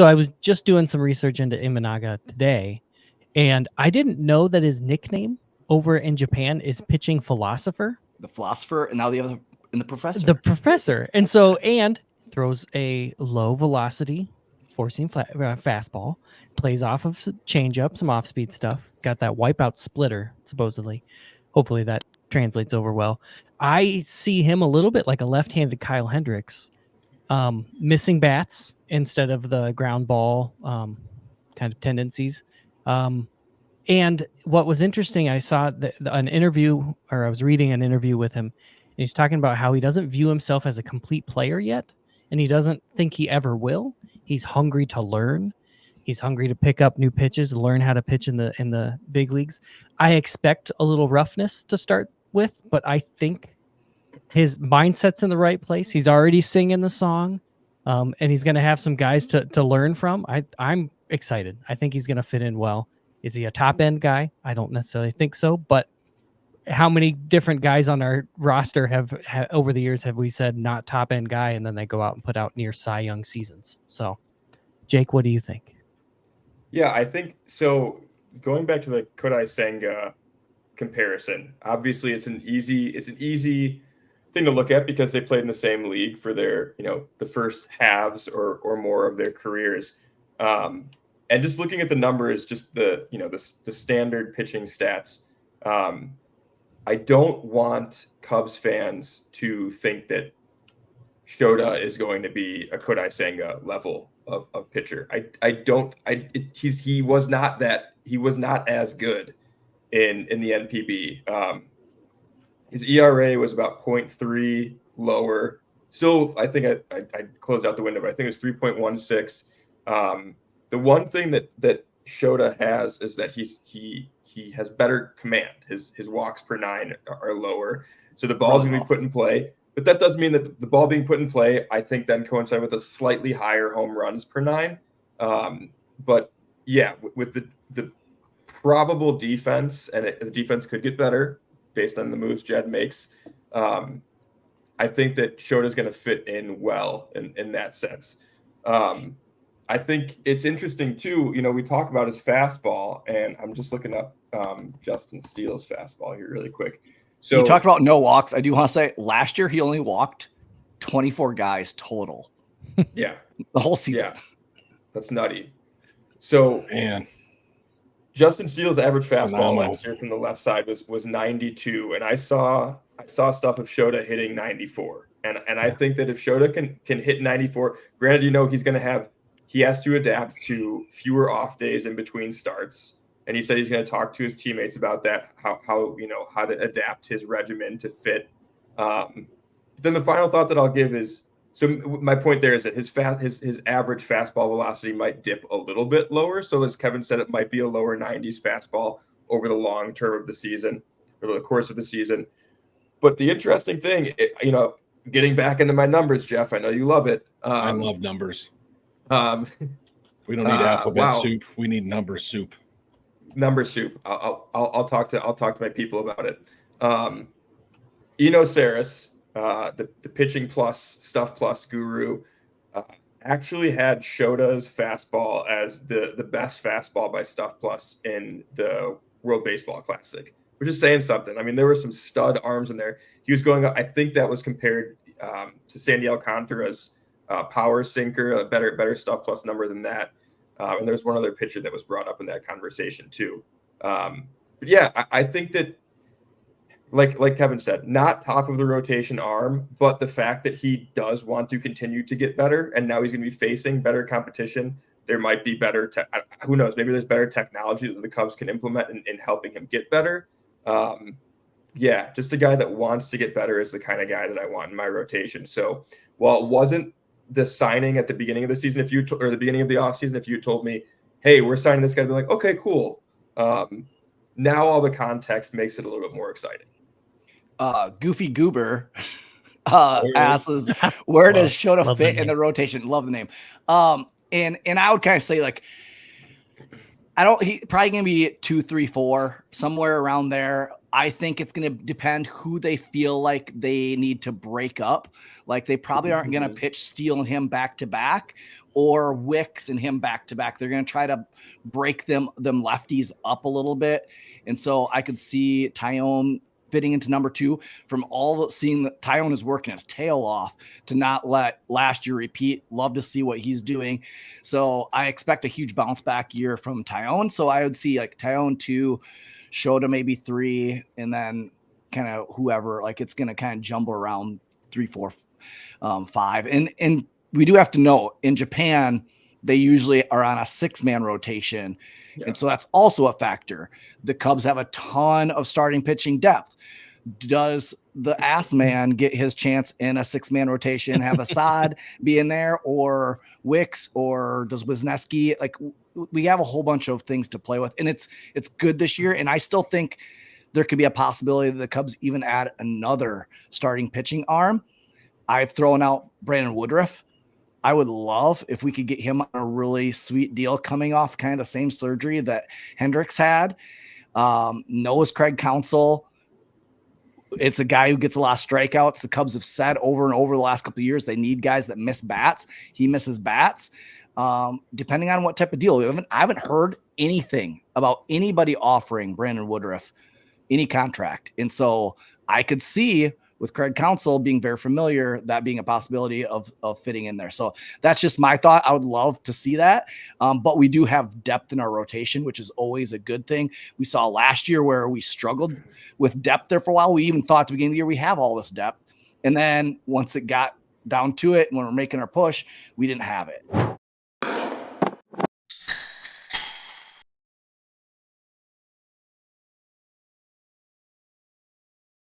So I was just doing some research into Imanaga today, and I didn't know that his nickname over in Japan is pitching philosopher. The philosopher, and now the professor. The professor. And so, and throws a low velocity forcing fastball, plays off of changeup, some off speed stuff. Got that wipeout splitter, supposedly. Hopefully that translates over well. I see him a little bit like a left handed Kyle Hendricks, missing bats instead of the ground ball kind of tendencies. And what was interesting, I saw an interview, or I was reading an interview with him, and he's talking about how he doesn't view himself as a complete player yet, and he doesn't think he ever will. He's hungry to learn. He's hungry to pick up new pitches and learn how to pitch in the big leagues. I expect a little roughness to start with, but I think his mindset's in the right place. He's already singing the song, and he's going to have some guys to learn from. I'm excited. I think he's going to fit in well. Is he a top end guy? I don't necessarily think so, but how many different guys on our roster have over the years have we said not top end guy, and then they go out and put out near Cy Young seasons? So, Jake, what do you think? Yeah, I think so. Going back to the Kodai Senga comparison, obviously it's an easy thing to look at because they played in the same league for their, the first halves or more of their careers. And just looking at the numbers, just the standard pitching stats, I don't want Cubs fans to think that Shota is going to be a Kodai Senga level of pitcher. He was not as good in the NPB. His ERA was about 0.3 lower. Still, I think I closed out the window, but I think it was 3.16. The one thing that Shota has is that he has better command. His walks per nine are lower, so the ball's going to be put in play. But that does mean that the ball being put in play, I think, then coincide with a slightly higher home runs per nine. But yeah, with the probable defense, and the defense could get better based on the moves Jed makes. I think that Shota's going to fit in well in that sense. I think it's interesting too. We talk about his fastball, and I'm just looking up Justin Steele's fastball here really quick. So you talked about no walks. I do want to say last year he only walked 24 guys total. Yeah, the whole season. Yeah, that's nutty. So man, Justin Steele's average fastball last year from the left side was 92, and I saw stuff of Shota hitting 94, and I think that if Shota can hit 94, granted, he has to adapt to fewer off days in between starts. And he said he's going to talk to his teammates about that, how to adapt his regimen to fit. Then the final thought that I'll give is, so my point there is that his average fastball velocity might dip a little bit lower. So as Kevin said, it might be a lower 90s fastball over the long term of the season, or the course of the season. But the interesting thing, getting back into my numbers, Jeff, I know you love it. I love numbers. We don't need alphabet soup. We need number soup. Number soup. I'll talk to my people about it. Eno Saris, the pitching plus stuff plus guru, actually had Shota's fastball as the best fastball by stuff plus in the World Baseball Classic, which is saying something. I mean, there were some stud arms in there. He was going up. I think that was compared to Sandy Alcantara's power sinker, a better stuff plus number than that. And there's one other pitcher that was brought up in that conversation too. But yeah, I think that, like Kevin said, not top of the rotation arm, but the fact that he does want to continue to get better, and now he's going to be facing better competition. There might be better, who knows, maybe there's better technology that the Cubs can implement in helping him get better. Yeah, just a guy that wants to get better is the kind of guy that I want in my rotation. So while it wasn't the signing at the beginning of the season, or the beginning of the offseason, if you told me, hey, we're signing this guy, I'd be like, okay, cool. Now all the context makes it a little bit more exciting. Goofy Goober asks, where does Shota fit in the rotation? Love the name. And I would kind of say, he probably going to be 2, 3, 4, somewhere around there. I think it's going to depend who they feel like they need to break up. Like they probably aren't going to pitch Steele and him back to back, or Wicks and him back to back. They're going to try to break them lefties up a little bit. And so I could see Tyone fitting into number 2 from all seeing that Tyone is working his tail off to not let last year repeat. Love to see what he's doing. So I expect a huge bounce back year from Tyone. So I would see like Tyone 2, Shota maybe 3, and then kind of whoever, like it's going to kind of jumble around 3, 4, 5. And we do have to know in Japan, they usually are on a 6-man rotation. Yeah. And so that's also a factor. The Cubs have a ton of starting pitching depth. Does the ass man get his chance in a 6-man rotation, have Assad be in there, or Wicks, or does Wisniewski? Like we have a whole bunch of things to play with, and it's good this year. And I still think there could be a possibility that the Cubs even add another starting pitching arm. I've thrown out Brandon Woodruff. I would love if we could get him on a really sweet deal coming off kind of the same surgery that Hendricks had. Knows Craig Counsell. It's a guy who gets a lot of strikeouts. The Cubs have said over and over the last couple of years they need guys that miss bats. He misses bats. Depending on what type of deal. I haven't heard anything about anybody offering Brandon Woodruff any contract. And so I could see with Craig Counsell being very familiar, that being a possibility of fitting in there. So that's just my thought. I would love to see that. But we do have depth in our rotation, which is always a good thing. We saw last year where we struggled with depth there for a while. We even thought at the beginning of the year, we have all this depth. And then once it got down to it, when we're making our push, we didn't have it.